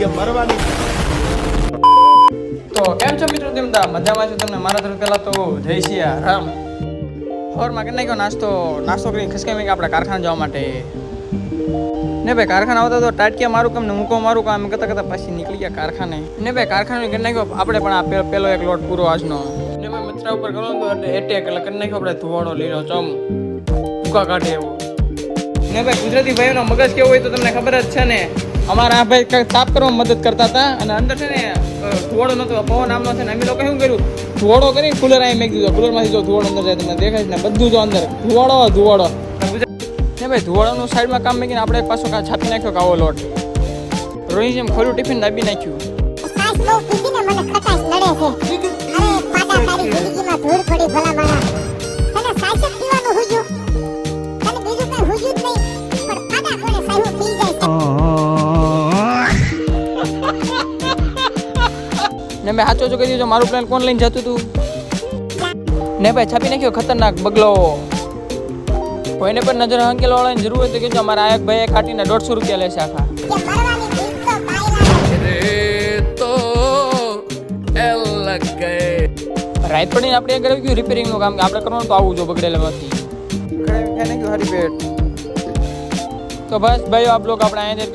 કે મરવાની. તો કેમ છો મિત્રો? તેમ મજામાં છો તમને? મારા તરફ પહેલા તો જય સિયા રામ. સવારમાં કરી નાખ્યો નાસ્તો કરીને ખસકાઈ આપણે કારખાને જવા માટે. ને ભાઈ કારખાના આવતા તો ટાટકીયા મારું કામ ને મૂકો મારું કામ કરતા પછી નીકળી ગયા કારખાને. ને ભાઈ કારખાને કરી નાખ્યો આપણે પણ આ પેલો એક લોટ પૂરો આજનો. ને ભાઈ મથરા ઉપર કરો તો એટેક એટલે કરી નાખ્યો આપણે ધુવાડો લીલો ચમ ભૂકા કાઢે એવો. ને ભાઈ ગુજરાતી ભાઈઓનો મગજ કેવો હોય તો તમને ખબર જ છે ને. અમારા આ ભાઈ તાપ કરવામાં મદદ કરતા હતા અને અંદર છે ને ધુવાડો નતો, પવન આમનો છે ને અમે લોકો શું કર્યું, ધુવાડો કરીને કુલર અહીં મેકી દીધો. કુલરમાંથી જો ધુવાડો અંદર જાય તમને દેખાય ને બધું જો અંદર ધુવાડો. ને ભાઈ ધુવાડાનું સાઈડમાં કામ મેકીને આપણે એક પાછો છાપી નાખ્યો કાવો લોટ. રોહિત જેમ ખોલું ટિફિન દાબી નાખ્યું. સાસ બહુ પીધી ને મને ખટાશ નડે છે. અરે પાડા તારી જિંદગીમાં ધૂળ પડી ભલા માણા. તને સાસ જ પીવાનું હુજ્યું. તને બીજું કઈ હુજ્યું જ નહીં. પણ પાડા કોને સાયું પી જાય છે. ને મેં સાચો જો કહી દીધો મારું પ્લાન કોણ લઈને જતું હતું. ને ભાઈ છાપી નાખ્યો ખતરનાક બગલો. કોઈને પણ નજર હંકેલ વાળાની જરૂર હોય તો કહેજો. અમારા આયક ભાઈ કાઢીને 150 રૂપિયા લેશે આખા. કે મરવાની ભીખ તો પાયલા. રાત પડીને આપણે ઘરે ગયું રિપેરિંગનું કામ આપણે કરવાનું તો આવું જો બગડેલામાંથી. તો બસ ભાઈઓ આપ લોકો આપણે અહીંયા